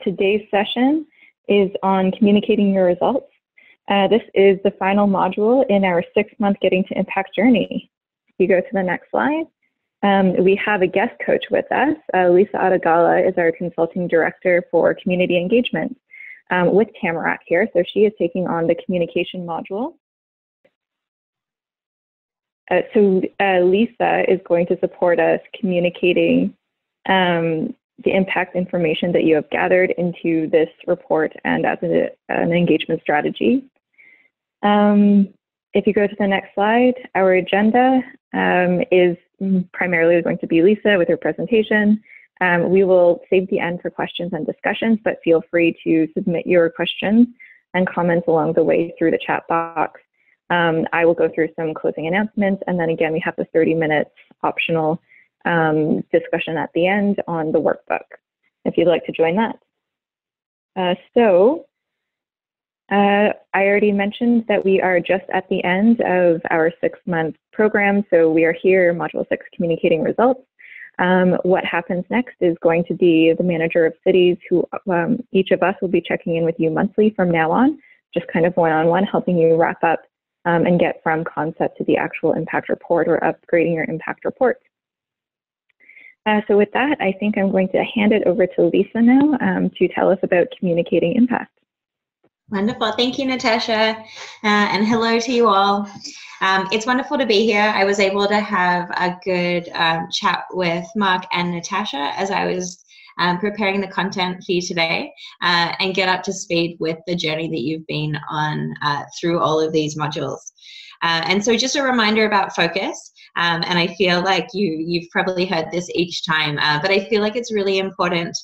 today's session is on communicating your results. This is the final module in our 6-month Getting to Impact journey. If you go to the next slide, we have a guest coach with us. Lisa Adagala is our consulting director for community engagement with Tamarack here. So she is taking on the communication module. Lisa is going to support us communicating the impact information that you have gathered into this report and as an engagement strategy. If you go to the next slide, our agenda is primarily going to be Lisa with her presentation. We will save the end for questions and discussions, but feel free to submit your questions and comments along the way through the chat box. I will go through some closing announcements, and then again, we have the 30 minutes optional discussion at the end on the workbook, if you'd like to join that. I already mentioned that we are just at the end of our 6-month program, so we are here, Module 6, Communicating Results. What happens next is going to be the manager of cities who each of us will be checking in with you monthly from now on, just kind of one-on-one, helping you wrap up and get from concept to the actual impact report or upgrading your impact report. So with that, I think I'm going to hand it over to Lisa now to tell us about communicating impact. Wonderful. Thank you, Natasha. And hello to you all. It's wonderful to be here. I was able to have a good chat with Mark and Natasha as I was preparing the content for you today and get up to speed with the journey that you've been on through all of these modules. And so just a reminder about focus. And I feel like you've probably heard this each time, but I feel like it's really important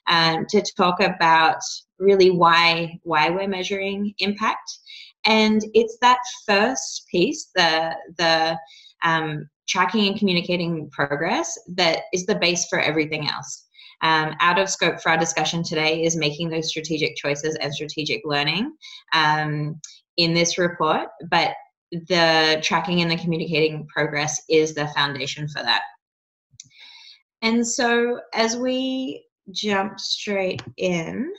to talk about really why we're measuring impact. And it's that first piece, the tracking and communicating progress, that is the base for everything else. Out of scope for our discussion today is making those strategic choices and strategic learning in this report, but the tracking and the communicating progress is the foundation for that. And so as we jump straight in,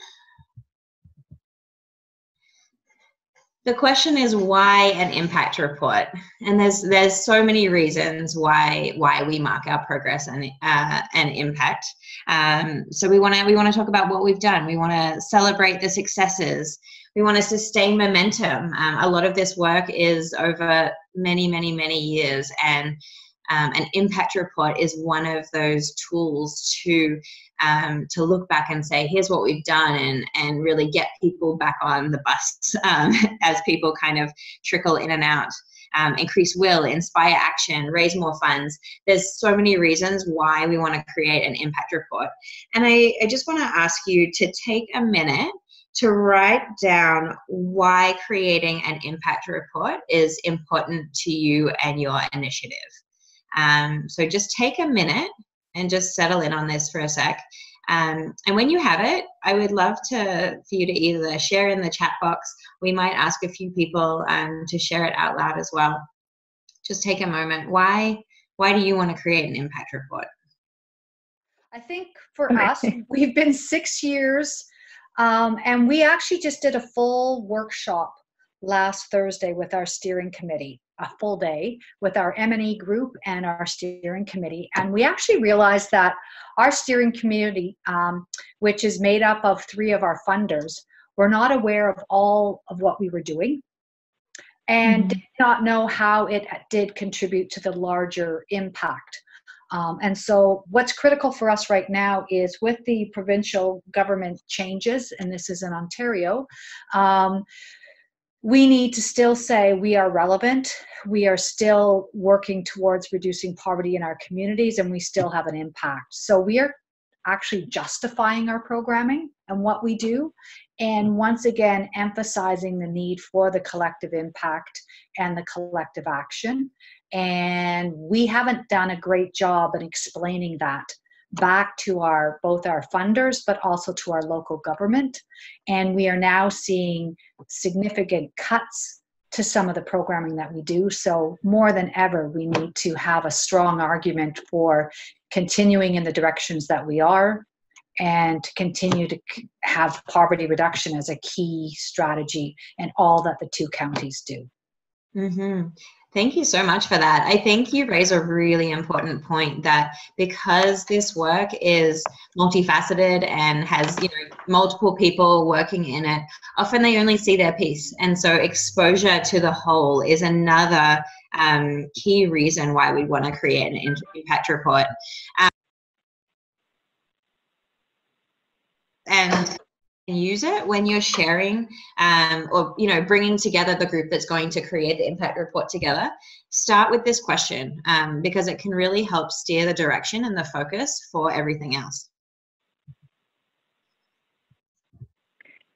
the question is, why an impact report? And there's so many reasons why we mark our progress and impact. So we want to talk about what we've done. We want to celebrate the successes. We want to sustain momentum. A lot of this work is over many years, and an impact report is one of those tools to look back and say, here's what we've done, and really get people back on the bus as people kind of trickle in and out. Increase will, inspire action, raise more funds. There's so many reasons why we want to create an impact report. And I just want to ask you to take a minute to write down why creating an impact report is important to you and your initiative. So just take a minute and just settle in on this for a sec. And when you have it, I would love for you to either share in the chat box. We might ask a few people to share it out loud as well. Just take a moment. Why do you want to create an impact report? I think for us, we've been 6 years, and we actually just did a full workshop last Thursday with our steering committee, a full day with our M&E group and our steering committee. And we actually realized that our steering committee, which is made up of 3 of our funders, were not aware of all of what we were doing and did not know how it did contribute to the larger impact. And so what's critical for us right now is with the provincial government changes, and this is in Ontario, we need to still say we are relevant, we are still working towards reducing poverty in our communities, and we still have an impact. So we are actually justifying our programming and what we do, and once again emphasizing the need for the collective impact and the collective action. And we haven't done a great job in explaining that back to both our funders, but also to our local government. And we are now seeing significant cuts to some of the programming that we do. So more than ever, we need to have a strong argument for continuing in the directions that we are and to continue to have poverty reduction as a key strategy in all that the 2 counties do. Mm-hmm. Thank you so much for that. I think you raise a really important point that because this work is multifaceted and has, multiple people working in it, often they only see their piece. And so exposure to the whole is another key reason why we want to create an impact report. And use it when you're sharing or bringing together the group that's going to create the impact report together. Start with this question because it can really help steer the direction and the focus for everything else.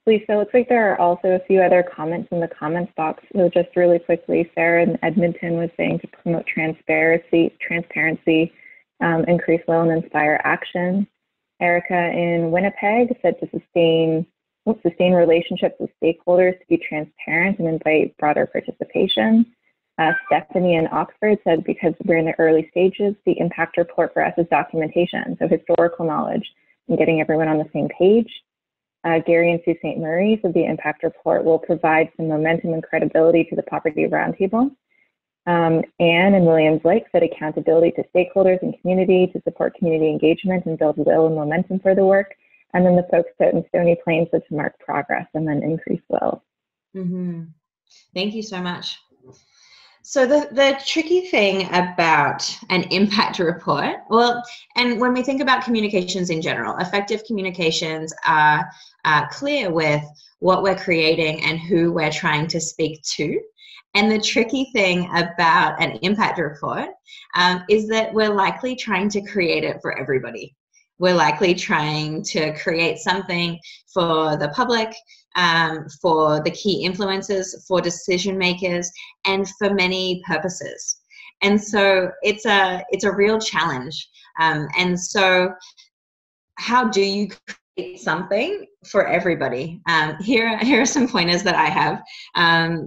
Lisa, it looks like there are also a few other comments in the comments box. So just really quickly, Sarah in Edmonton was saying to promote transparency, increase will and inspire action. Erica in Winnipeg said to sustain relationships with stakeholders, to be transparent and invite broader participation. Stephanie in Oxford said, because we're in the early stages, the impact report for us is documentation, so historical knowledge and getting everyone on the same page. Gary and Sault Ste. Marie said the impact report will provide some momentum and credibility to the Poverty Roundtable. Anne and Williams Lake said accountability to stakeholders and community to support community engagement and build will and momentum for the work. And then the folks out in Stony Plain said to mark progress and then increase will. Mm-hmm. Thank you so much. So the tricky thing about an impact report, and when we think about communications in general, effective communications are clear with what we're creating and who we're trying to speak to. And the tricky thing about an impact report is that we're likely trying to create it for everybody. We're likely trying to create something for the public, for the key influencers, for decision makers, and for many purposes. And so it's a real challenge. And so how do you create something for everybody? Here are some pointers that I have.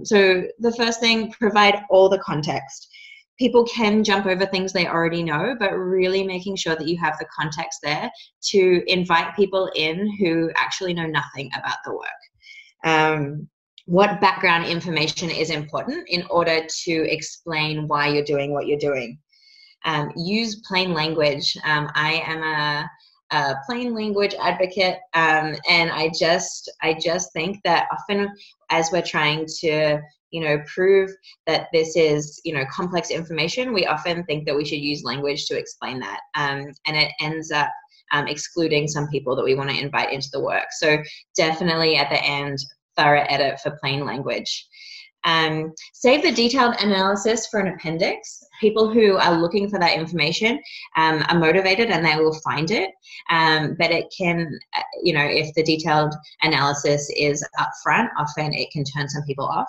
So the first thing, provide all the context. People can jump over things they already know, but really making sure that you have the context there to invite people in who actually know nothing about the work. What background information is important in order to explain why you're doing what you're doing. Use plain language. I am a plain language advocate, and I just think that often as we're trying to prove that this is complex information, we often think that we should use language to explain that, and it ends up excluding some people that we want to invite into the work. So definitely at the end, thorough edit for plain language. Save the detailed analysis for an appendix. People who are looking for that information are motivated and they will find it, but it can, if the detailed analysis is up front, often it can turn some people off.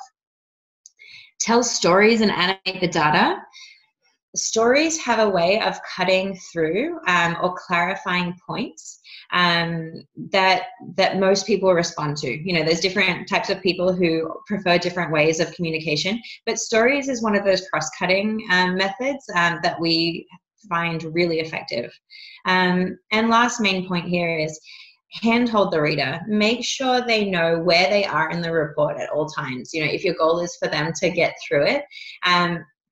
Tell stories and animate the data. Stories have a way of cutting through or clarifying points that most people respond to. There's different types of people who prefer different ways of communication, but stories is one of those cross-cutting methods that we find really effective. And last main point here is handhold the reader. Make sure they know where they are in the report at all times. If your goal is for them to get through it,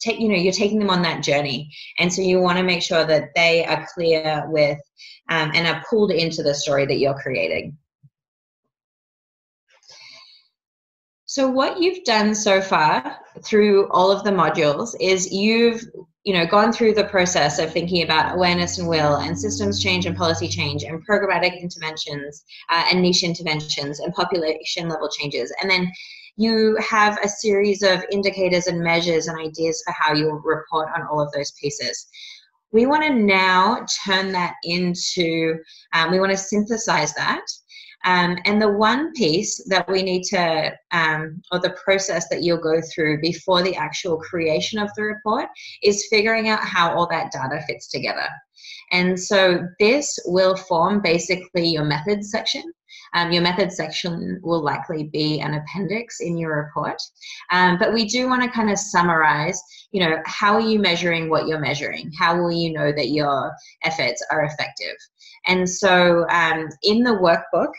you're taking them on that journey, and so you want to make sure that they are clear with and are pulled into the story that you're creating. So what you've done so far through all of the modules is you've gone through the process of thinking about awareness and will and systems change and policy change and programmatic interventions and niche interventions and population level changes. And then you have a series of indicators and measures and ideas for how you'll report on all of those pieces. We want to now turn that into, we want to synthesize that. And the one piece that we need to, or the process that you'll go through before the actual creation of the report is figuring out how all that data fits together. And so this will form basically your methods section. Your methods section will likely be an appendix in your report. But we do want to kind of summarize, how are you measuring what you're measuring? How will you know that your efforts are effective? And so in the workbook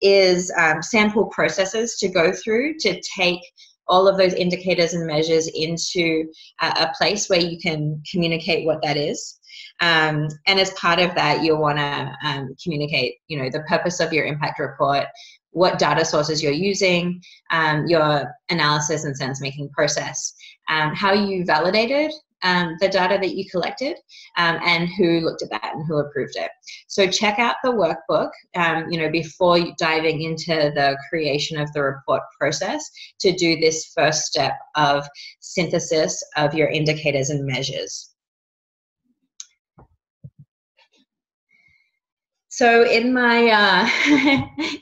is sample processes to go through to take all of those indicators and measures into a place where you can communicate what that is. And as part of that, you'll want to communicate, the purpose of your impact report, what data sources you're using, your analysis and sense-making process, how you validated the data that you collected, and who looked at that and who approved it. So check out the workbook, before diving into the creation of the report process to do this first step of synthesis of your indicators and measures. So in my,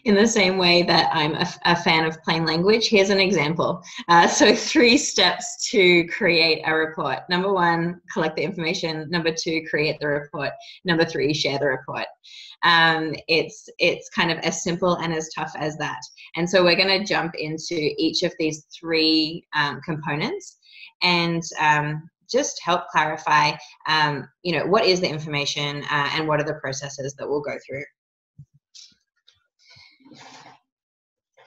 in the same way that I'm a fan of plain language, here's an example. So 3 steps to create a report. Number 1, collect the information. Number 2, create the report. Number 3, share the report. It's kind of as simple and as tough as that. And so we're going to jump into each of these 3 components and just help clarify, what is the information and what are the processes that we'll go through.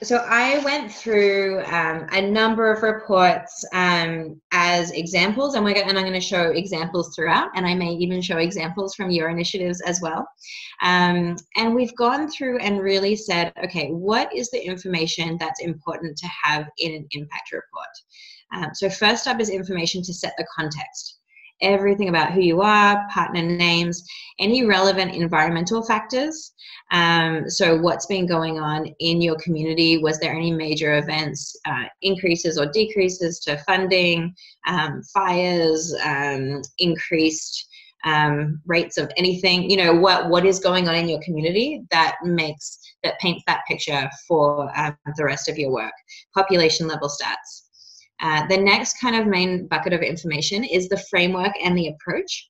So I went through a number of reports as examples, and I'm going to show examples throughout, and I may even show examples from your initiatives as well. And we've gone through and really said, okay, what is the information that's important to have in an impact report? So first up is information to set the context. Everything about who you are, partner names, any relevant environmental factors. So what's been going on in your community? Was there any major events, increases or decreases to funding, fires, increased rates of anything? What is going on in your community that paints that picture for the rest of your work? Population level stats. The next kind of main bucket of information is the framework and the approach.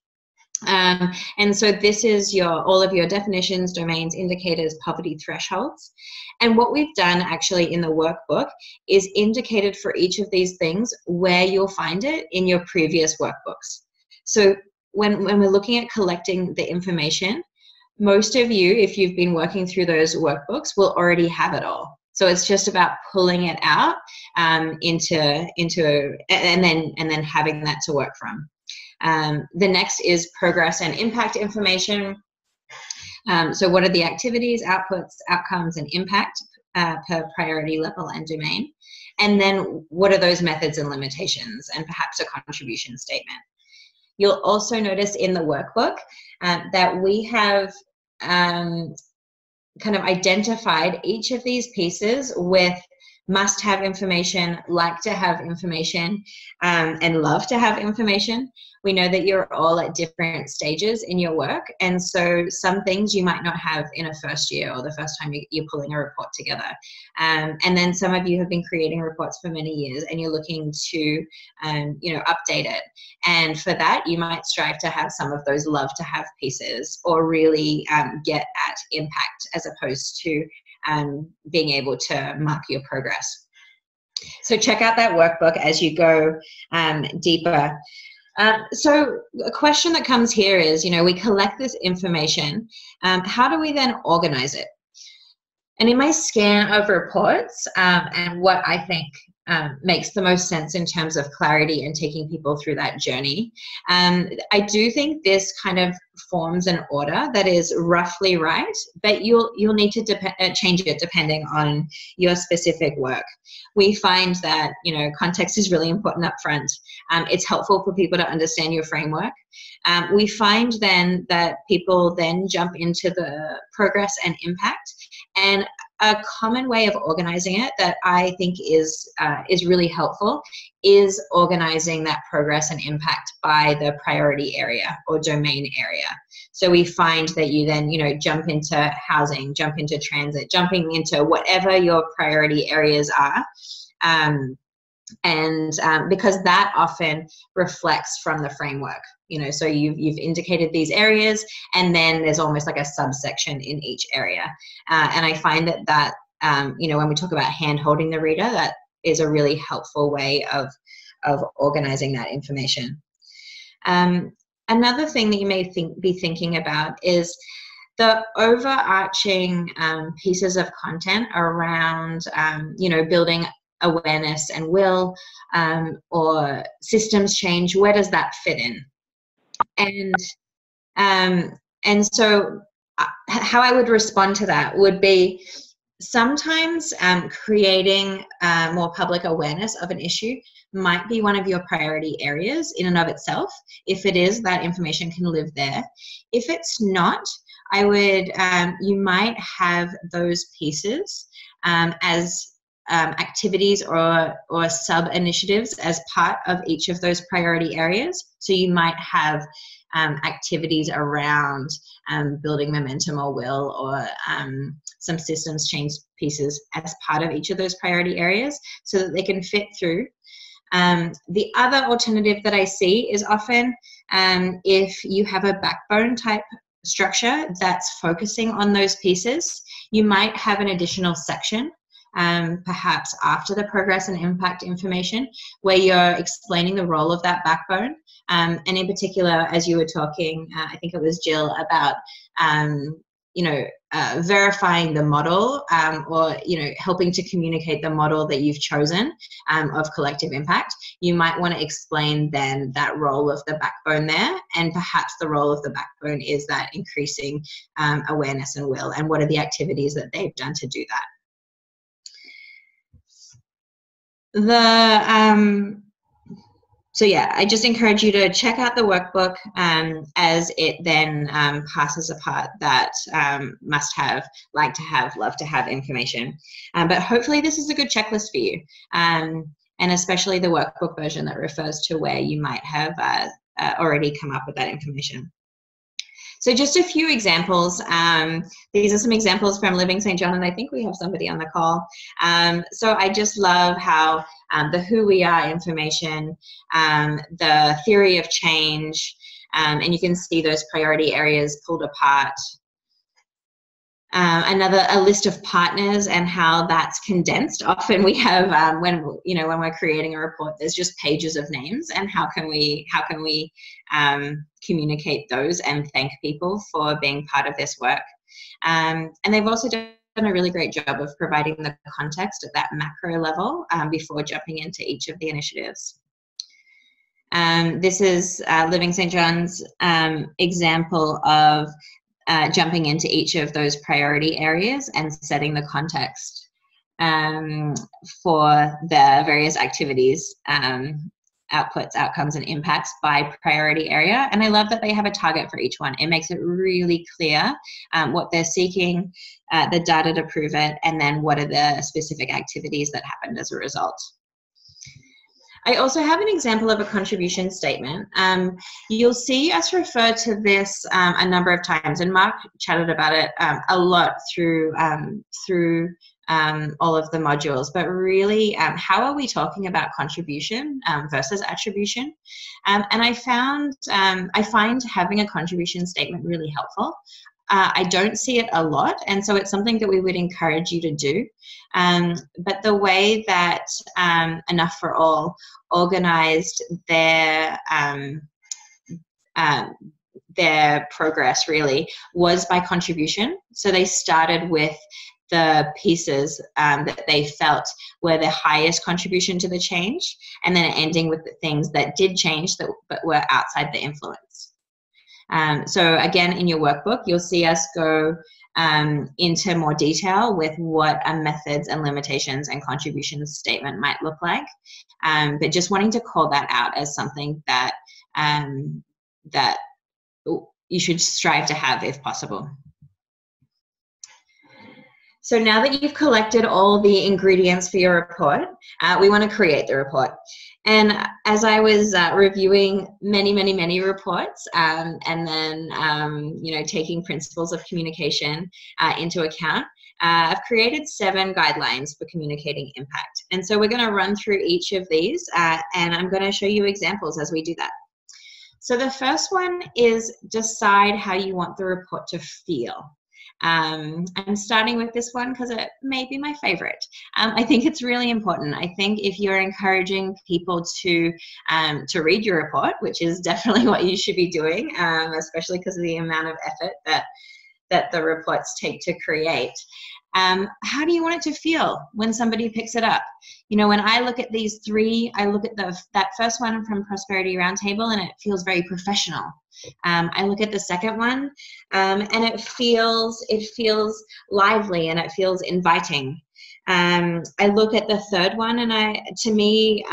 And so this is all of your definitions, domains, indicators, poverty thresholds. And what we've done actually in the workbook is indicated for each of these things where you'll find it in your previous workbooks. So when we're looking at collecting the information, most of you, if you've been working through those workbooks, will already have it all. So it's just about pulling it out and then having that to work from. The next is progress and impact information. So what are the activities, outputs, outcomes, and impact per priority level and domain? And then what are those methods and limitations, and perhaps a contribution statement. You'll also notice in the workbook that we have kind of identified each of these pieces with must have information, like to have information, and love to have information. We know that you're all at different stages in your work, and so some things you might not have in a first year or the first time you're pulling a report together. And then some of you have been creating reports for many years and you're looking to update it. And for that, you might strive to have some of those love to have pieces, or really get at impact as opposed to being able to mark your progress. So check out that workbook as you go deeper. So a question that comes here is, we collect this information. How do we then organize it? And in my scan of reports, and what I think makes the most sense in terms of clarity and taking people through that journey, I do think this kind of forms an order that is roughly right, but you'll need to change it depending on your specific work. We find that context is really important up front. It's helpful for people to understand your framework. We find then that people then jump into the progress and impact, and a common way of organizing it that I think is really helpful is organizing that progress and impact by the priority area or domain area. So we find that you then, jump into housing, jump into transit, jumping into whatever your priority areas are. because that often reflects from the framework, you know, so you've indicated these areas, and then there's almost like a subsection in each area. And I find that you know, when we talk about hand holding the reader, that is a really helpful way of organizing that information. Another thing that you may be thinking about is the overarching pieces of content around, you know, building awareness and will, or systems change. Where does that fit in? And so how I would respond to that would be, sometimes creating more public awareness of an issue might be one of your priority areas in and of itself. If it is, that information can live there. If it's not, I would, you might have those pieces as activities or sub-initiatives as part of each of those priority areas. So you might have activities around building momentum or will, or some systems change pieces as part of each of those priority areas, so that they can fit through. The other alternative that I see is often if you have a backbone type structure that's focusing on those pieces, you might have an additional section, perhaps after the progress and impact information, where you're explaining the role of that backbone. And in particular, as you were talking, I think it was Jill, about you know, verifying the model, or, you know, helping to communicate the model that you've chosen of collective impact. You might want to explain then that role of the backbone there, and perhaps the role of the backbone is that increasing awareness and will, and what are the activities that they've done to do that. So yeah, I just encourage you to check out the workbook as it then passes apart that must have, like to have, love to have information. But hopefully this is a good checklist for you, and especially the workbook version that refers to where you might have already come up with that information. So just a few examples. These are some examples from Living St. John, and I think we have somebody on the call. So I just love how the who we are information, the theory of change, and you can see those priority areas pulled apart. A list of partners and how that's condensed. Often we have, when we're creating a report, there's just pages of names, and how can we communicate those and thank people for being part of this work. And they've also done a really great job of providing the context at that macro level before jumping into each of the initiatives. This is Living St. John's example of jumping into each of those priority areas and setting the context for the various activities, outputs, outcomes, and impacts by priority area. And I love that they have a target for each one. It makes it really clear what they're seeking, the data to prove it, and then what are the specific activities that happened as a result. I also have an example of a contribution statement. You'll see us refer to this a number of times, and Mark chatted about it a lot through all of the modules, but really how are we talking about contribution versus attribution? And I find having a contribution statement really helpful. I don't see it a lot, and so it's something that we would encourage you to do. But the way that Enough for All organized their progress really was by contribution. So they started with the pieces that they felt were the highest contribution to the change, and then ending with the things that did change but were outside the influence. So again, in your workbook, you'll see us go into more detail with what a methods and limitations and contributions statement might look like. But just wanting to call that out as something that that you should strive to have if possible. So now that you've collected all the ingredients for your report, we want to create the report. And as I was reviewing many reports, and then taking principles of communication into account, I've created 7 guidelines for communicating impact. And so we're going to run through each of these, and I'm going to show you examples as we do that. So the first one is decide how you want the report to feel. I'm starting with this one because it may be my favorite. I think it's really important. I think if you're encouraging people to read your report, which is definitely what you should be doing, especially because of the amount of effort that the reports take to create. How do you want it to feel when somebody picks it up? You know, when I look at these 3, I look at that first one from Prosperity Roundtable, and it feels very professional. I look at the second one, and it feels lively and it feels inviting. I look at the third one, and to me,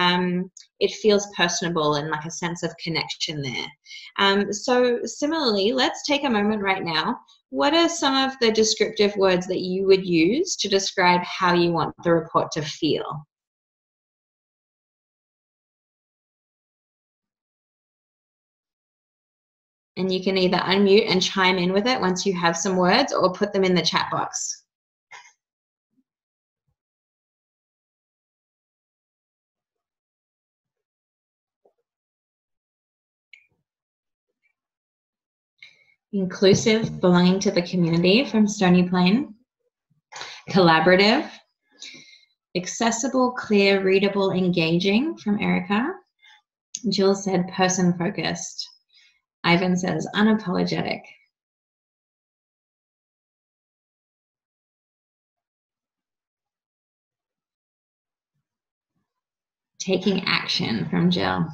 it feels personable and like a sense of connection there. So similarly, let's take a moment right now. What are some of the descriptive words that you would use to describe how you want the report to feel? And you can either unmute and chime in with it once you have some words, or put them in the chat box. Inclusive, belonging to the community from Stony Plain. Collaborative. Accessible, clear, readable, engaging from Erica. Jill said person-focused. Ivan says unapologetic. Taking action from Jill.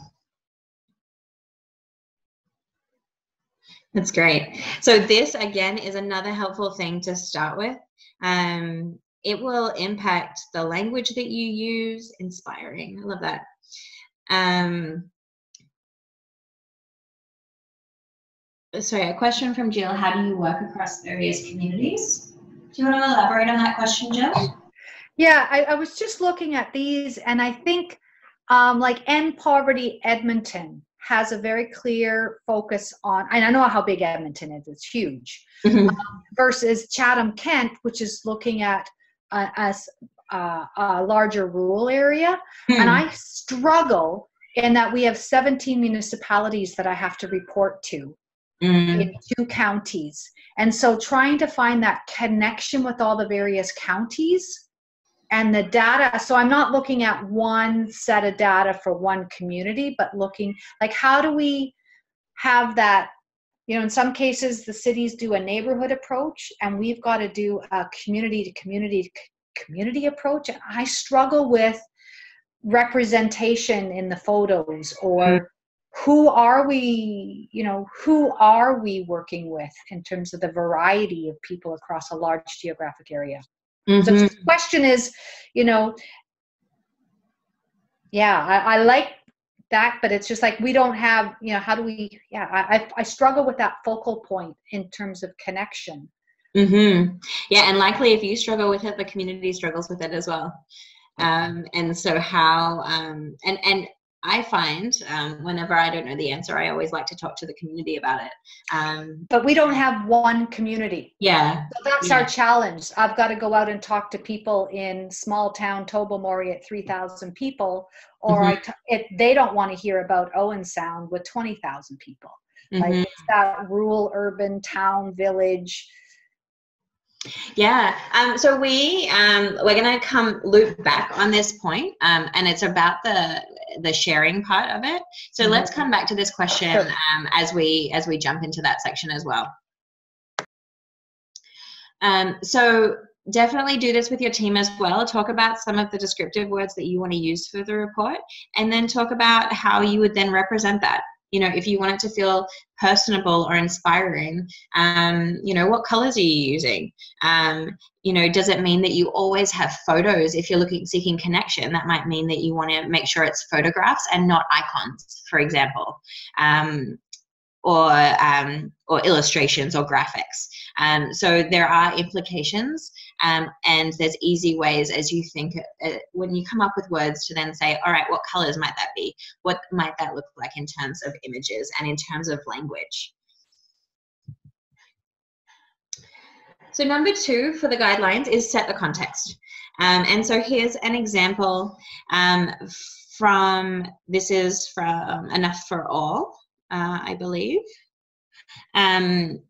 That's great. So this, again, is another helpful thing to start with. It will impact the language that you use. Inspiring. I love that. Sorry, a question from Jill. How do you work across various communities? Do you want to elaborate on that question, Jill? Yeah, I was just looking at these, and I think like End Poverty Edmonton has a very clear focus on, and I know how big Edmonton is, it's huge, versus Chatham Kent, which is looking at a larger rural area. And I struggle in that we have 17 municipalities that I have to report to in 2 counties. And so trying to find that connection with all the various counties and the data. So I'm not looking at one set of data for one community, but looking like, how do we have that, you know, in some cases the cities do a neighborhood approach, and we've got to do a community to community approach. And I struggle with representation in the photos, or who are we, you know, who are we working with in terms of the variety of people across a large geographic area. So the question is, you know, yeah, I like that, but it's just like we don't have, you know, how do we, I struggle with that focal point in terms of connection. Yeah, and likely if you struggle with it, the community struggles with it as well. And so how, and I find whenever I don't know the answer, I always like to talk to the community about it. But we don't have one community. Yeah. So that's our challenge. I've got to go out and talk to people in small town Tobermory at 3,000 people, or they don't want to hear about Owen Sound with 20,000 people. Like it's that rural, urban, town, village. Yeah, so we're going to loop back on this point, and it's about the sharing part of it. So let's come back to this question as we jump into that section as well. So definitely do this with your team as well. Talk about some of the descriptive words that you want to use for the report, and then talk about how you would then represent that. You know, if you want it to feel personable or inspiring, you know, what colors are you using? You know, does it mean that you always have photos? If you're seeking connection, that might mean that you want to make sure it's photographs and not icons, for example, or illustrations or graphics. So there are implications, and there's easy ways as you think, when you come up with words, to then say, all right, what colors might that be? What might that look like in terms of images and in terms of language? So number 2 for the guidelines is set the context. And so here's an example this is from Enough for All, I believe. And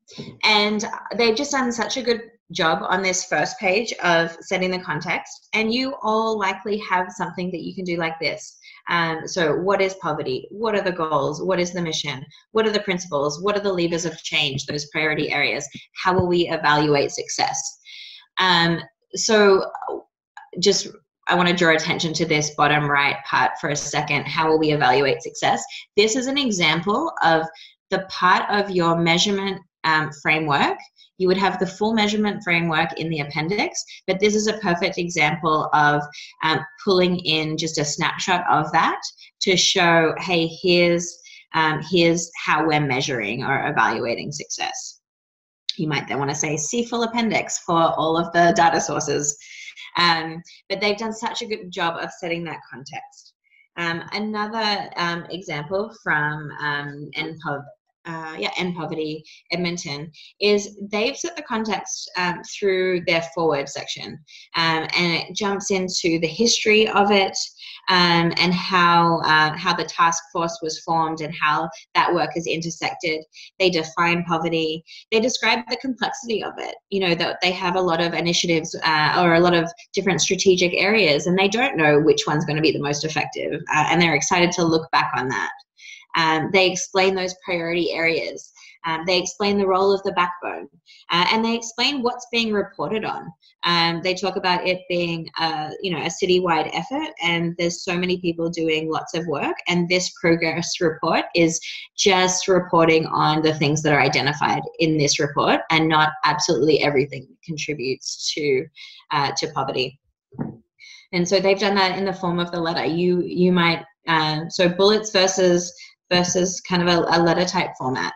they've just done such a good job on this first page of setting the context, and you all likely have something that you can do like this. So what is poverty? What are the goals? What is the mission? What are the principles? What are the levers of change, those priority areas? How will we evaluate success? So just, I want to draw attention to this bottom right part for a second. How will we evaluate success? This is an example of the part of your measurement framework. You would have the full measurement framework in the appendix, but this is a perfect example of pulling in just a snapshot of that to show, hey, here's how we're measuring or evaluating success. You might then want to say, see full appendix for all of the data sources. But they've done such a good job of setting that context. Another example from End Poverty Edmonton is they've set the context through their forward section, and it jumps into the history of it, and how the task force was formed and how that work is intersected. They define poverty. They describe the complexity of it. You know, that they have a lot of initiatives or a lot of different strategic areas, and they don't know which one's going to be the most effective, and they're excited to look back on that. They explain those priority areas. They explain the role of the backbone, and they explain what's being reported on. They talk about it being a citywide effort, and there's so many people doing lots of work, and this progress report is just reporting on the things that are identified in this report, and not absolutely everything that contributes to poverty. And so they've done that in the form of the letter. You might so bullets versus kind of a letter type format.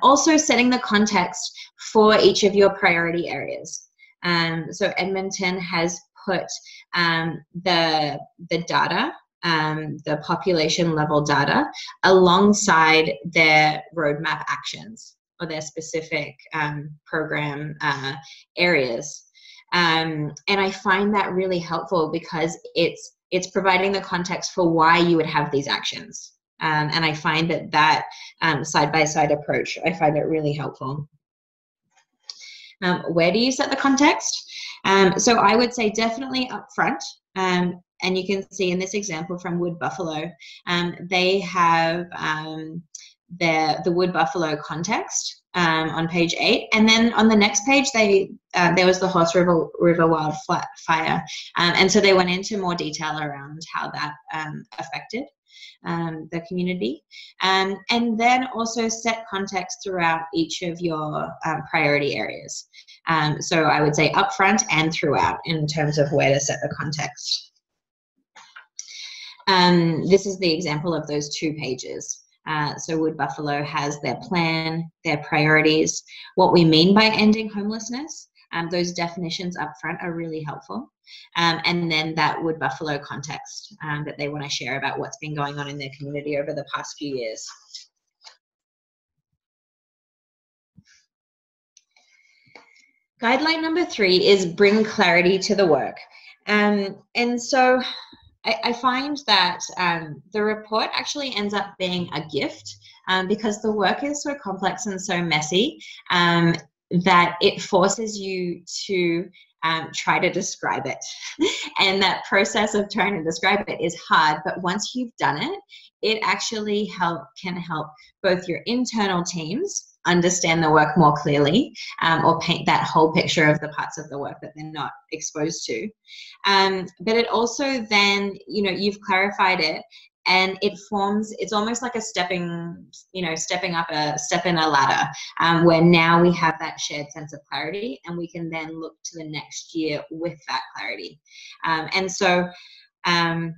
Also setting the context for each of your priority areas. So Edmonton has put the data, the population level data, alongside their roadmap actions or their specific program areas. And I find that really helpful because it's providing the context for why you would have these actions. And I find that side-by-side approach, I find it really helpful. Where do you set the context? So I would say definitely up front. And you can see in this example from Wood Buffalo, they have the Wood Buffalo context on page 8. And then on the next page, there was the Horse River wildfire. And so they went into more detail around how that affected the community, and then also set context throughout each of your priority areas. So I would say upfront and throughout in terms of where to set the context. This is the example of those 2 pages. So Wood Buffalo has their plan, their priorities, what we mean by ending homelessness. Those definitions up front are really helpful. And then that Wood Buffalo context that they want to share about what's been going on in their community over the past few years. Guideline number 3 is bring clarity to the work. And so I find that the report actually ends up being a gift because the work is so complex and so messy that it forces you to try to describe it. And that process of trying to describe it is hard, but once you've done it, it actually can help both your internal teams understand the work more clearly, or paint that whole picture of the parts of the work that they're not exposed to. But it also then, you've clarified it, and it's almost like a stepping up a step in a ladder, where now we have that shared sense of clarity, and we can then look to the next year with that clarity. And so I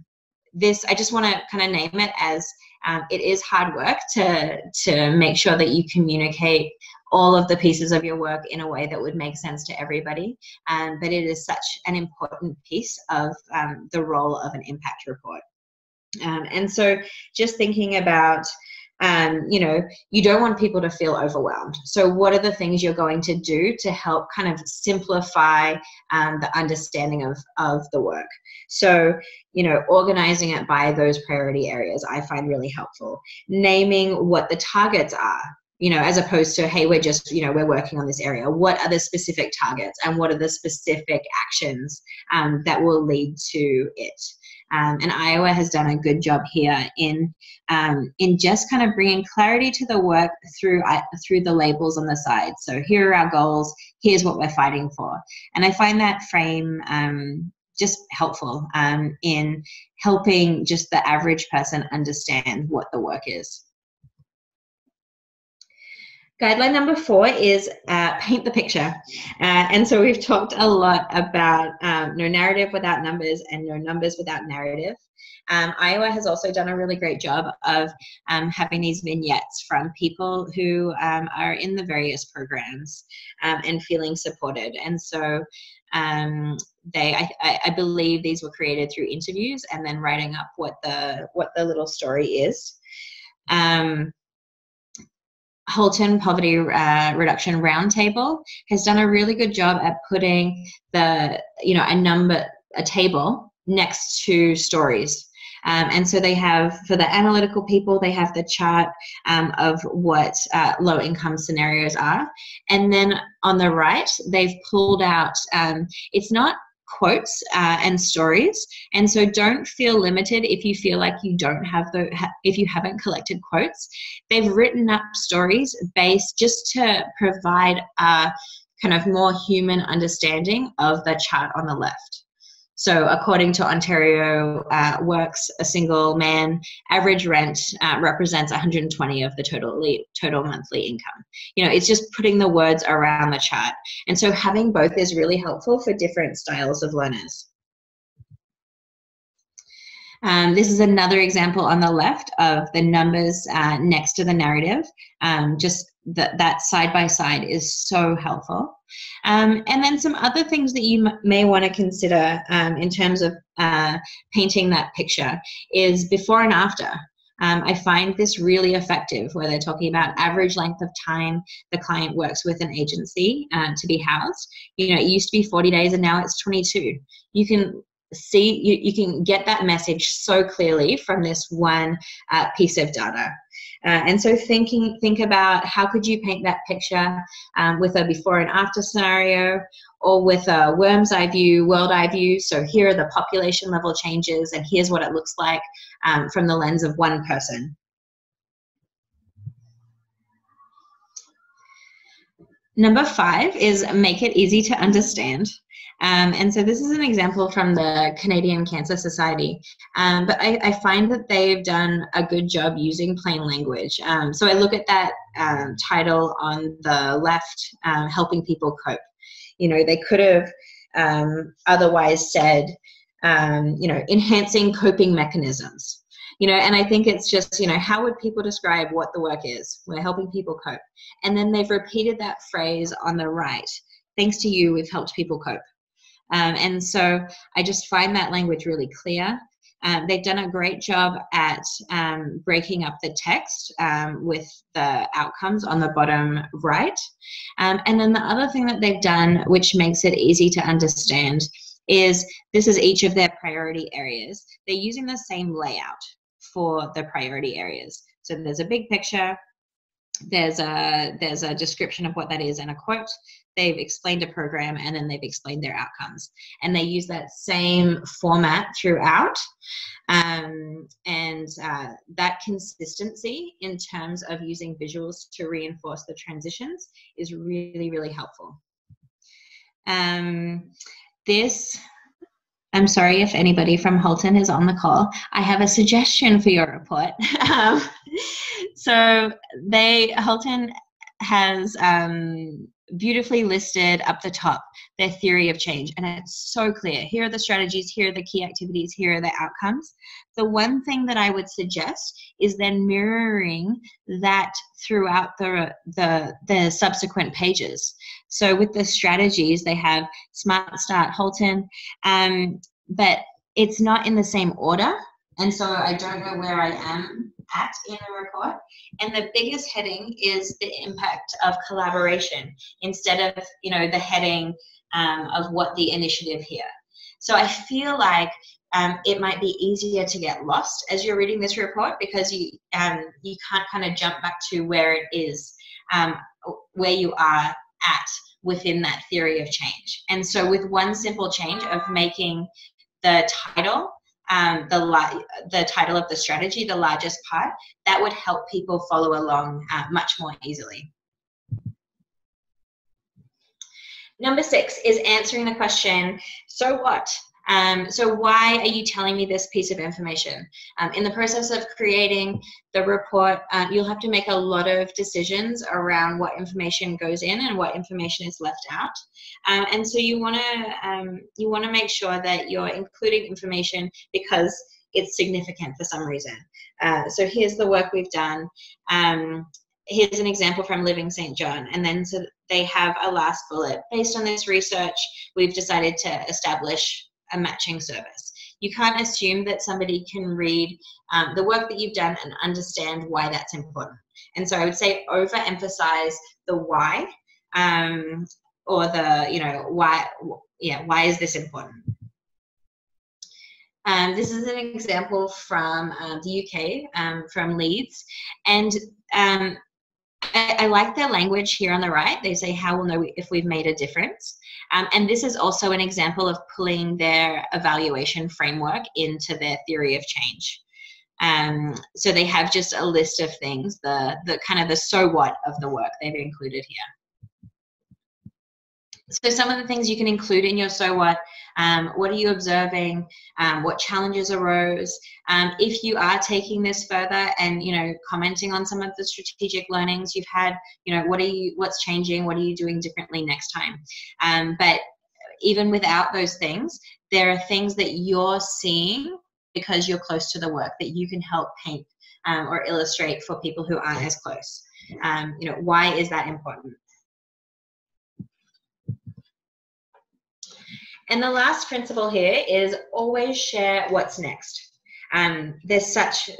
just want to kind of name it as it is hard work to make sure that you communicate all of the pieces of your work in a way that would make sense to everybody. But it is such an important piece of the role of an impact report. And so just thinking about you know, you don't want people to feel overwhelmed. So what are the things you're going to do to help kind of simplify the understanding of the work? So, you know, organizing it by those priority areas I find really helpful. Naming what the targets are, you know, as opposed to, hey, we're just, you know, we're working on this area. What are the specific targets and what are the specific actions that will lead to it? And Iowa has done a good job here in just kind of bringing clarity to the work through the labels on the side. So here are our goals. Here's what we're fighting for. And I find that frame just helpful in helping just the average person understand what the work is. Guideline number 4 is paint the picture. And so we've talked a lot about no narrative without numbers and no numbers without narrative. Iowa has also done a really great job of having these vignettes from people who are in the various programs and feeling supported. And so I believe these were created through interviews and then writing up what the little story is. Halton Poverty Reduction Roundtable has done a really good job at putting a table next to stories. And so they have, for the analytical people, they have the chart of what low income scenarios are. And then on the right, they've pulled out, it's not quotes and stories, and so don't feel limited if you feel like you don't have if you haven't collected quotes. They've written up stories based just to provide a kind of more human understanding of the chart on the left. So according to Ontario Works, a single man average rent represents 120 of the total monthly income. You know, it's just putting the words around the chart. And so having both is really helpful for different styles of learners. This is another example on the left of the numbers next to the narrative. Just that side by side is so helpful. And then some other things that you may want to consider in terms of painting that picture is before and after. I find this really effective where they're talking about average length of time the client works with an agency to be housed. You know, it used to be 40 days and now it's 22. You can see, you can get that message so clearly from this one piece of data. And so think about how could you paint that picture with a before and after scenario, or with a worm's eye view, world eye view. So here are the population level changes and here's what it looks like from the lens of one person. Number 5 is make it easy to understand. And so this is an example from the Canadian Cancer Society, but I find that they've done a good job using plain language. So I look at that title on the left, helping people cope. You know, they could have otherwise said, you know, enhancing coping mechanisms. You know, and I think it's just, you know, how would people describe what the work is? We're helping people cope. And then they've repeated that phrase on the right. Thanks to you, we've helped people cope. And so I just find that language really clear. They've done a great job at breaking up the text with the outcomes on the bottom right. And then the other thing that they've done, which makes it easy to understand, is this is each of their priority areas. They're using the same layout for the priority areas. So there's a big picture, there's a description of what that is and a quote. They've explained a program, and then they've explained their outcomes. And they use that same format throughout. And that consistency in terms of using visuals to reinforce the transitions is really, really helpful. I'm sorry if anybody from Halton is on the call. I have a suggestion for your report. So Halton has beautifully listed up the top their theory of change, and it's so clear. Here are the strategies, here are the key activities, here are the outcomes. The one thing that I would suggest is then mirroring that throughout the subsequent pages. So with the strategies, they have Smart Start Halton, but it's not in the same order. And so I don't know where I am at in the report. And the biggest heading is the impact of collaboration instead of, you know, the heading of what the initiative here. So I feel like it might be easier to get lost as you're reading this report, because you can't kind of jump back to where it is, where you are at within that theory of change. And so with one simple change of making the title, the title of the strategy the largest part, that would help people follow along much more easily. Number 6 is answering the question, so what? So why are you telling me this piece of information? In the process of creating the report, you'll have to make a lot of decisions around what information goes in and what information is left out. And so you want to make sure that you're including information because it's significant for some reason. So here's the work we've done. Here's an example from Living St. John, and then so they have a last bullet. Based on this research, we've decided to establish a matching service. You can't assume that somebody can read the work that you've done and understand why that's important. And so I would say overemphasize the why, or the, you know, why is this important? This is an example from the UK, from Leeds, and I like their language here on the right. They say, how will know if we've made a difference? And this is also an example of pulling their evaluation framework into their theory of change. So they have just a list of things, the kind of the so what of the work they've included here. So some of the things you can include in your so what are you observing? What challenges arose? If you are taking this further and, you know, commenting on some of the strategic learnings you've had, you know, what's changing? What are you doing differently next time? But even without those things, there are things that you're seeing because you're close to the work that you can help paint or illustrate for people who aren't as close. You know, why is that important? And the last principle here is always share what's next. There's such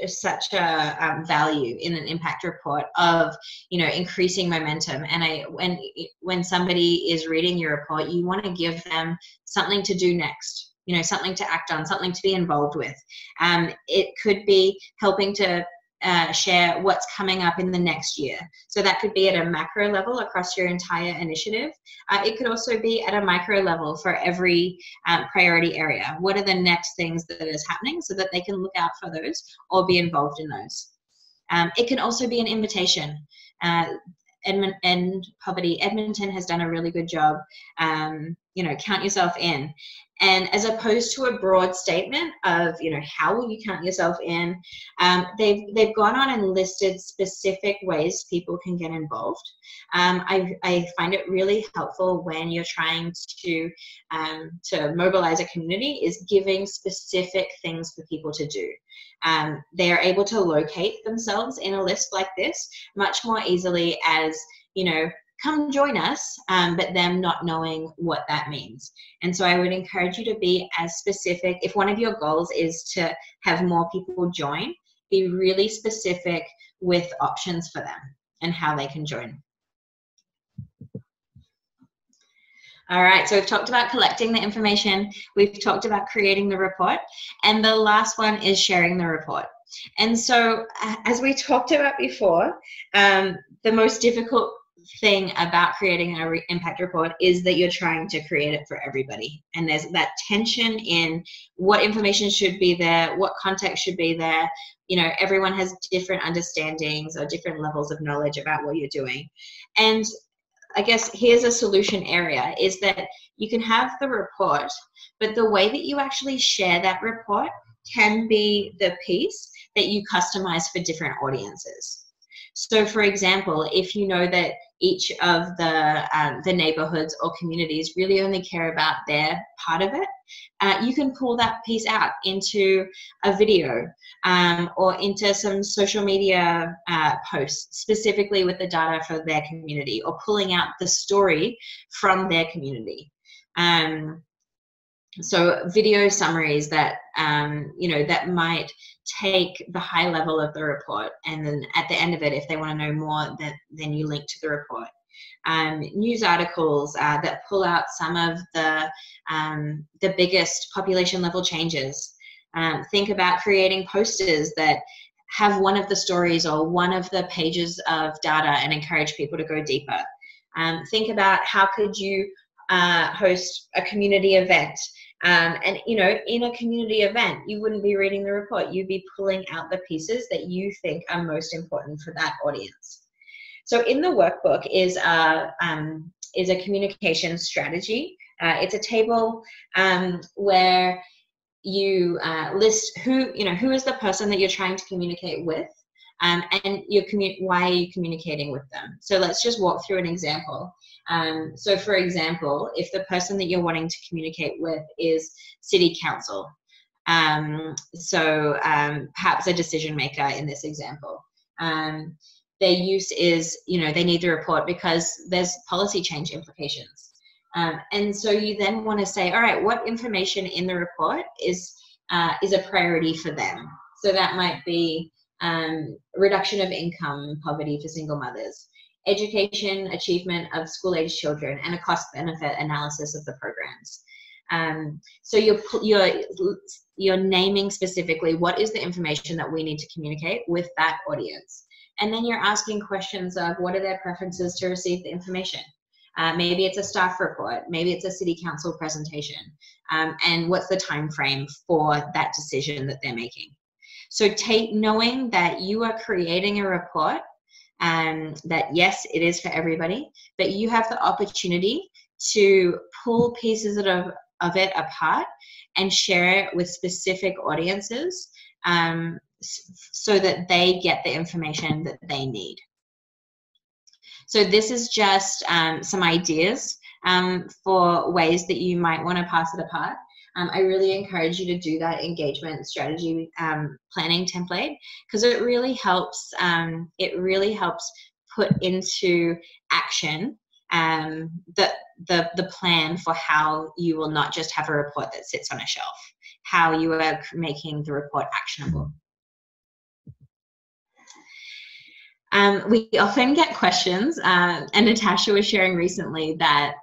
a value in an impact report of, you know, increasing momentum. And when somebody is reading your report, you want to give them something to do next, you know, something to act on, something to be involved with. It could be helping to share what's coming up in the next year. So that could be at a macro level across your entire initiative. It could also be at a micro level for every priority area. What are the next things that is happening so that they can look out for those or be involved in those. It can also be an invitation. Edmonton has done a really good job, you know, count yourself in. And as opposed to a broad statement of, you know, how will you count yourself in, they've gone on and listed specific ways people can get involved. I find it really helpful when you're trying to mobilize a community is giving specific things for people to do. They are able to locate themselves in a list like this much more easily as, you know, come join us, but them not knowing what that means. And so I would encourage you to be as specific. If one of your goals is to have more people join, be really specific with options for them and how they can join. All right, so we've talked about collecting the information, we've talked about creating the report, and the last one is sharing the report. And so as we talked about before, the most difficult thing about creating an impact report is that you're trying to create it for everybody. And there's that tension in what information should be there, what context should be there. You know, everyone has different understandings or different levels of knowledge about what you're doing. And I guess here's a solution area is that you can have the report, but the way that you actually share that report can be the piece that you customize for different audiences. So for example, if you know that each of the neighborhoods or communities really only care about their part of it, you can pull that piece out into a video or into some social media posts specifically with the data for their community, or pulling out the story from their community. So video summaries that, you know, that might take the high level of the report, and then at the end of it, if they want to know more, then you link to the report. News articles that pull out some of the biggest population level changes. Think about creating posters that have one of the stories or one of the pages of data and encourage people to go deeper. Think about how could you host a community event. And, you know, in a community event, you wouldn't be reading the report. You'd be pulling out the pieces that you think are most important for that audience. So in the workbook is a communication strategy. It's a table where you list who is the person that you're trying to communicate with, and why are you communicating with them. So let's just walk through an example. So for example, if the person that you're wanting to communicate with is city council, perhaps a decision maker in this example, their use is, you know, they need the report because there's policy change implications. And so you then want to say, all right, what information in the report is a priority for them? So that might be reduction of income, poverty for single mothers, education achievement of school-age children, and a cost-benefit analysis of the programs. So you're naming specifically what is the information that we need to communicate with that audience. And then you're asking questions of what are their preferences to receive the information. Maybe it's a staff report, maybe it's a city council presentation, and what's the time frame for that decision that they're making. So knowing that you are creating a report, that yes, it is for everybody, but you have the opportunity to pull pieces of it apart and share it with specific audiences, so that they get the information that they need. So this is just some ideas for ways that you might want to pass it apart. I really encourage you to do that engagement strategy planning template, because it really helps. It really helps put into action the plan for how you will not just have a report that sits on a shelf, how you are making the report actionable. We often get questions, and Natasha was sharing recently that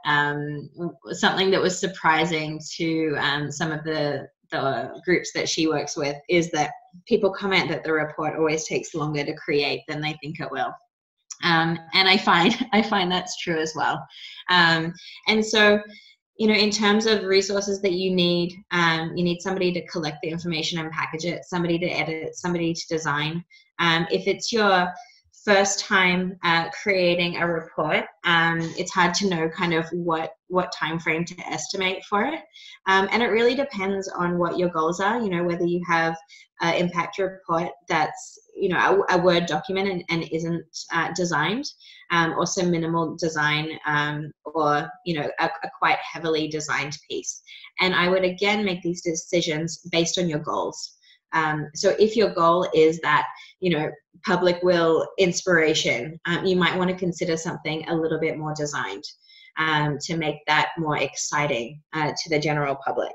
something that was surprising to some of the groups that she works with is that people comment that the report always takes longer to create than they think it will. And I find that's true as well. And so, you know, in terms of resources that you need somebody to collect the information and package it, somebody to edit, somebody to design. If it's your first time creating a report, it's hard to know kind of what time frame to estimate for it, and it really depends on what your goals are. You know, whether you have an impact report that's, you know, a Word document and isn't designed, or some minimal design, or, you know, a quite heavily designed piece. And I would again make these decisions based on your goals. So if your goal is that, you know, public will inspiration, you might want to consider something a little bit more designed to make that more exciting to the general public.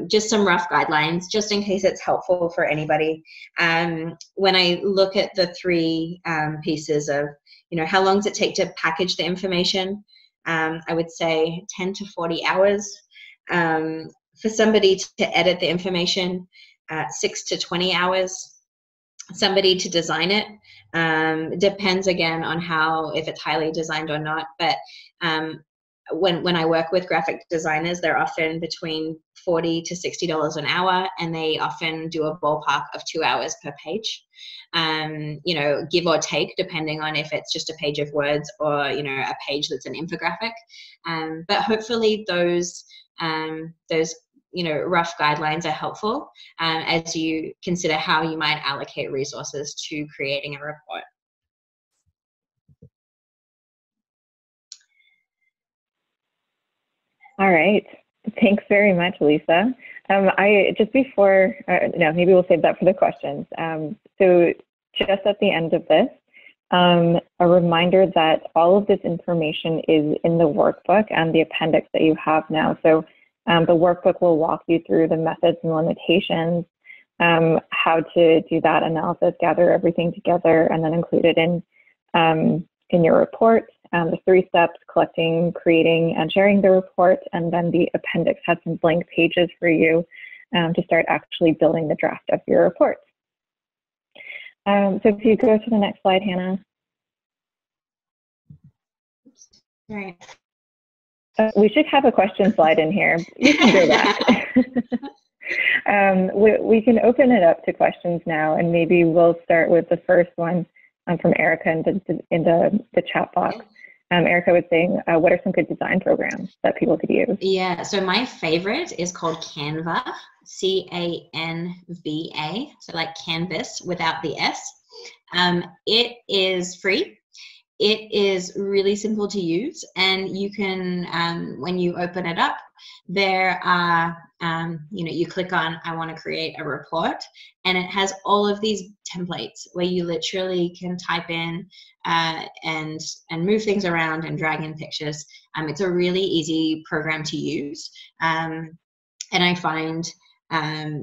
Just some rough guidelines, just in case it's helpful for anybody. When I look at the three pieces of, you know, how long does it take to package the information? I would say 10 to 40 hours. For somebody to edit the information, 6 to 20 hours. Somebody to design it, depends again on if it's highly designed or not, but when I work with graphic designers, they're often between $40 to $60 an hour, and they often do a ballpark of 2 hours per page, you know, give or take, depending on if it's just a page of words or, you know, a page that's an infographic. But hopefully those you know, rough guidelines are helpful as you consider how you might allocate resources to creating a report. All right. Thanks very much, Lisa. Maybe we'll save that for the questions. So just at the end of this, a reminder that all of this information is in the workbook and the appendix that you have now. So The workbook will walk you through the methods and limitations, how to do that analysis, gather everything together, and then include it in your report. The 3 steps: collecting, creating, and sharing the report, and then the appendix has some blank pages for you to start actually building the draft of your report. So if you go to the next slide, Hannah. Right. We should have a question slide in here. You can go back. We can open it up to questions now, and maybe we'll start with the first one from Erica in the chat box. Erica was saying, what are some good design programs that people could use? Yeah, so my favorite is called Canva, C-A-N-V-A, so like canvas without the S. It is free. It is really simple to use, and you can, when you open it up, there are, you click on, I want to create a report, and it has all of these templates where you literally can type in and move things around and drag in pictures. It's a really easy program to use, and I find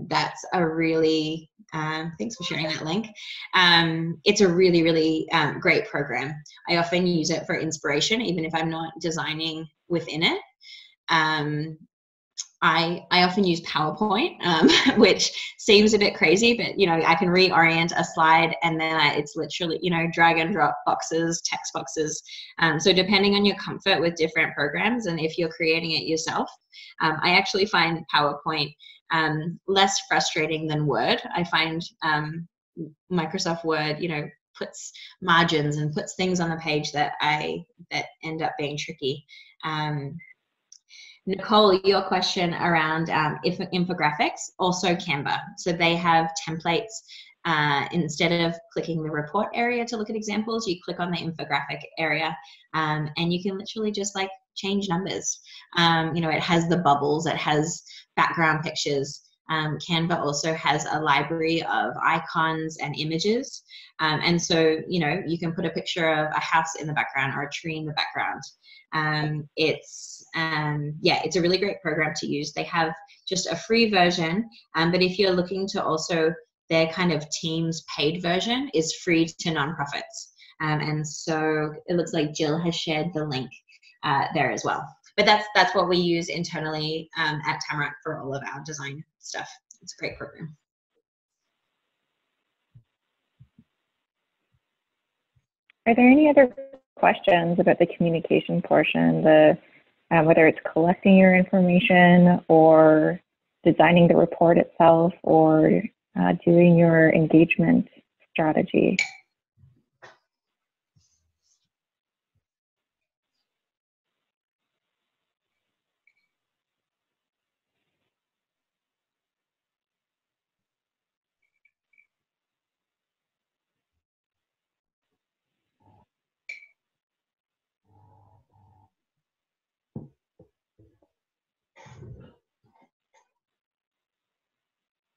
that's a really, thanks for sharing that link. It's a really, really great program. I often use it for inspiration, even if I'm not designing within it. I often use PowerPoint, which seems a bit crazy, but I can reorient a slide, and then it's literally drag and drop boxes, text boxes. So depending on your comfort with different programs, and if you're creating it yourself, I actually find PowerPoint less frustrating than Word. I find Microsoft Word, puts margins and puts things on the page that end up being tricky. Nicole, your question around infographics, also Canva. So they have templates. Instead of clicking the report area to look at examples, you click on the infographic area, and you can literally just change numbers. It has the bubbles, it has background pictures. Canva also has a library of icons and images. And so, you can put a picture of a house in the background or a tree in the background. It's a really great program to use. They have just a free version, but if you're looking to also, their kind of Teams paid version is free to nonprofits. And so it looks like Jill has shared the link there as well. But that's what we use internally at Tamarack for all of our design stuff. It's a great program. Are there any other questions about the communication portion, whether it's collecting your information or designing the report itself or doing your engagement strategy?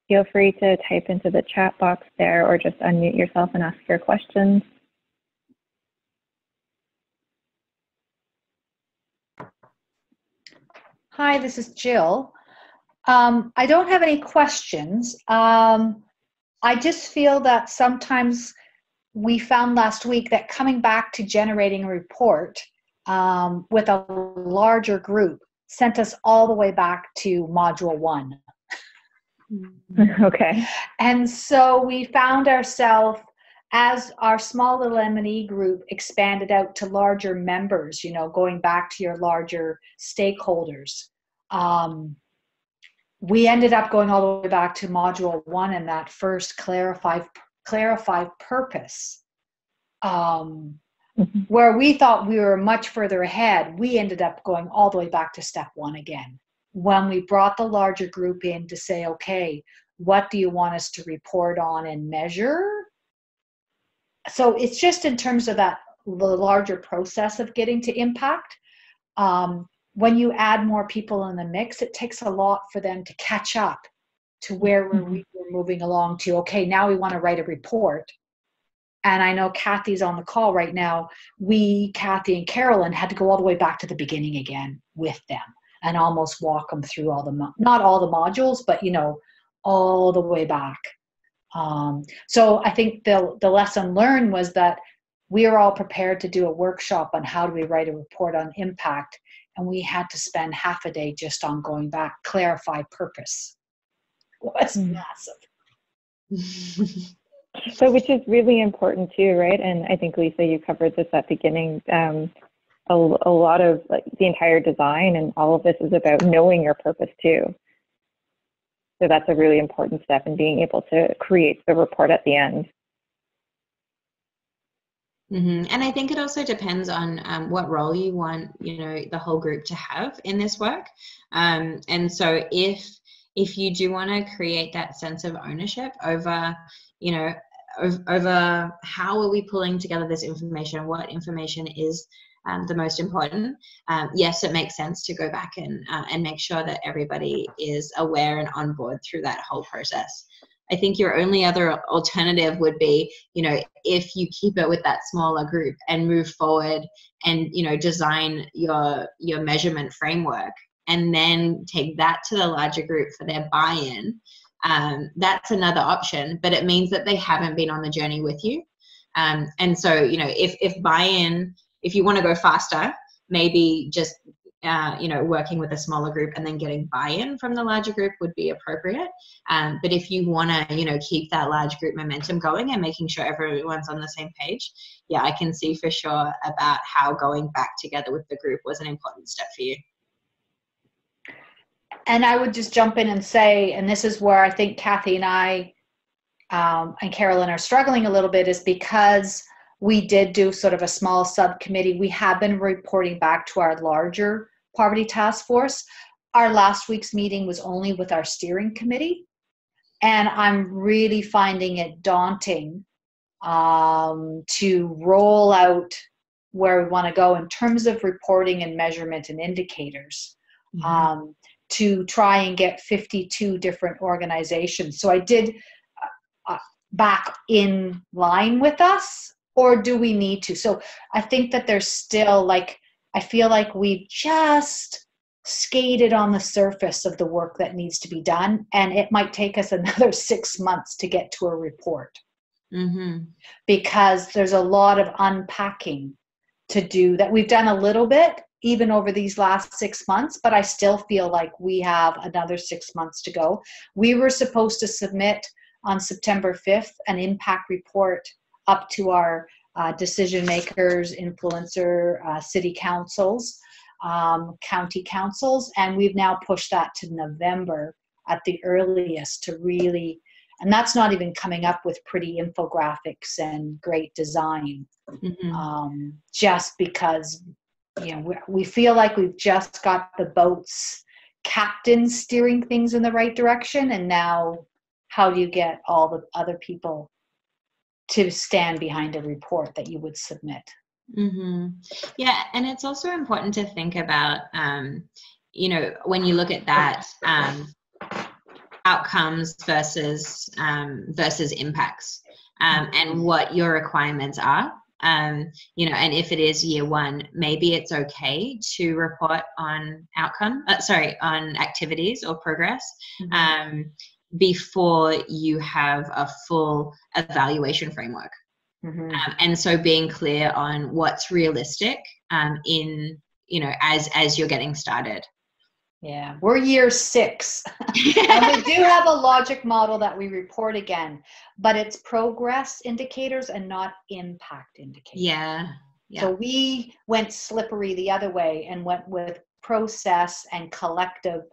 Feel free to type into the chat box there or just unmute yourself and ask your questions. Hi, this is Jill. I don't have any questions. I just feel that sometimes we found last week that coming back to generating a report with a larger group sent us all the way back to module 1. Okay. And so we found ourselves, as our small little M&E group expanded out to larger members, going back to your larger stakeholders, we ended up going all the way back to module 1 and that first clarify purpose, where we thought we were much further ahead. We ended up going all the way back to step 1 again. When we brought the larger group in to say, okay, what do you want us to report on and measure? So it's just in terms of the larger process of getting to impact. When you add more people in the mix, it takes a lot for them to catch up to where we were moving along to, okay, now we want to write a report. And I know Kathy's on the call right now. Kathy and Carolyn, had to go all the way back to the beginning again with them. and almost walk them through not all the modules, but, all the way back. So I think the lesson learned was that we are all prepared to do a workshop on how do we write a report on impact. And we had to spend half a day just on going back, clarify purpose. It was massive. So, which is really important too, right? And I think, Lisa, you covered this at the beginning. A lot of the entire design and all of this is about knowing your purpose too. So that's a really important step in being able to create the report at the end. And I think it also depends on what role you want, the whole group to have in this work. And so if you do want to create that sense of ownership over, over how are we pulling together this information, what information is the most important, yes, it makes sense to go back and make sure that everybody is aware and on board through that whole process. I think your only other alternative would be, if you keep it with that smaller group and move forward and, design your measurement framework and then take that to the larger group for their buy-in. That's another option, but it means that they haven't been on the journey with you. And so, if buy-in, if you want to go faster, maybe just, working with a smaller group and then getting buy-in from the larger group would be appropriate. But if you want to, keep that large group momentum going and making sure everyone's on the same page, yeah, I can see for sure about how going back together with the group was an important step for you. And I would just jump in and say, and this is where I think Kathy and I and Carolyn are struggling a little bit, is because we did do sort of a small subcommittee. We have been reporting back to our larger poverty task force. Our last week's meeting was only with our steering committee. And I'm really finding it daunting to roll out where we want to go in terms of reporting and measurement and indicators, to try and get 52 different organizations. So I did back in line with us, or do we need to? So I think that there's still I feel like we've just skated on the surface of the work that needs to be done. And it might take us another 6 months to get to a report. Because there's a lot of unpacking to do that we've done a little bit, even over these last 6 months, but I still feel like we have another 6 months to go. We were supposed to submit on September 5th an impact report up to our decision makers, influencer, city councils, county councils, and we've now pushed that to November at the earliest to really, and that's not even coming up with pretty infographics and great design, just because we feel like we've just got the boat's captain steering things in the right direction, and now how do you get all the other people to stand behind a report that you would submit? Yeah, and it's also important to think about, when you look at that, outcomes versus impacts, and what your requirements are. And if it is year one, maybe it's okay to report on on activities or progress, before you have a full evaluation framework. And so being clear on what's realistic as you're getting started. Yeah, we're year 6. And we do have a logic model that we report again, but it's progress indicators and not impact indicators. Yeah. So we went slippery the other way and went with process and collective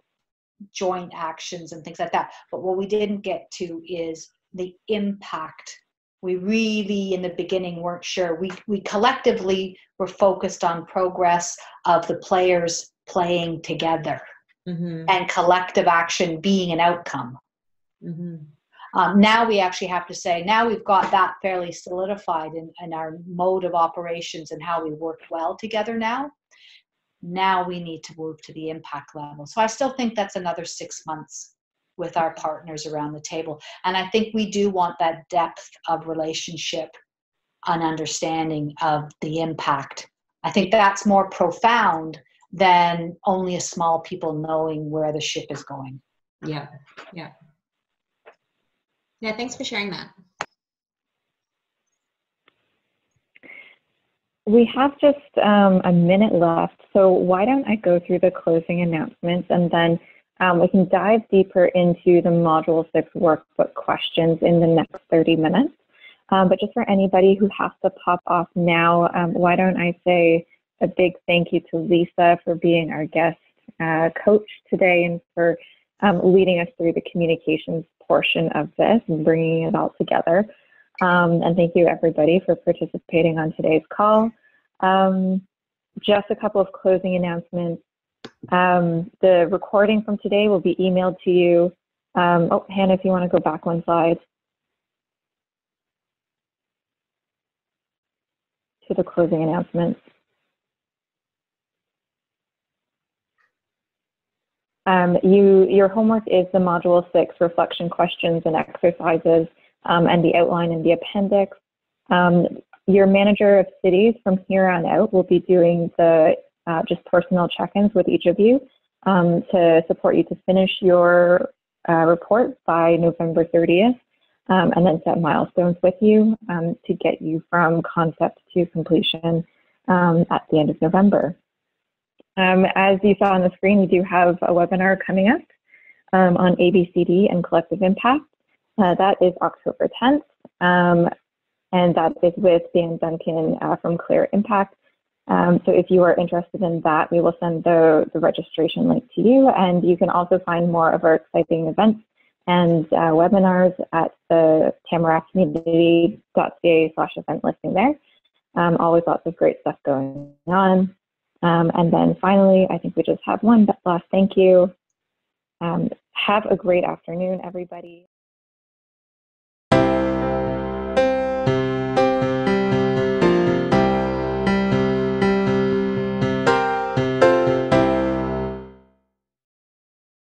joint actions and things like that. But what we didn't get to is the impact. We really, in the beginning, weren't sure. We collectively were focused on progress of the players playing together, and collective action being an outcome. Now we actually have to say, now we've got that fairly solidified in our mode of operations and how we work well together now. Now we need to move to the impact level. So I still think that's another 6 months with our partners around the table. And I think we do want that depth of relationship and understanding of the impact. I think that's more profound than only a small people knowing where the ship is going. Yeah, yeah. Yeah, thanks for sharing that. We have just a minute left, so why don't I go through the closing announcements, and then we can dive deeper into the Module 6 workbook questions in the next 30 minutes. But just for anybody who has to pop off now, why don't I say a big thank you to Lisa for being our guest coach today and for leading us through the communications portion of this and bringing it all together. And thank you everybody for participating on today's call. Just a couple of closing announcements. The recording from today will be emailed to you. Oh, Hannah, if you want to go back one slide to the closing announcements. Your homework is the Module 6 reflection questions and exercises and the outline in the appendix. Your manager of cities from here on out will be doing the just personal check-ins with each of you to support you to finish your report by November 30th, and then set milestones with you to get you from concept to completion at the end of November. As you saw on the screen, we do have a webinar coming up on ABCD and collective impact. That is October 10th, and that is with Dan Duncan from Clear Impact. So if you are interested in that, we will send the registration link to you, and you can also find more of our exciting events and webinars at the tamarackcommunity.ca/event listing there. Always lots of great stuff going on. And then finally, I think we just have one last thank you. Have a great afternoon, everybody.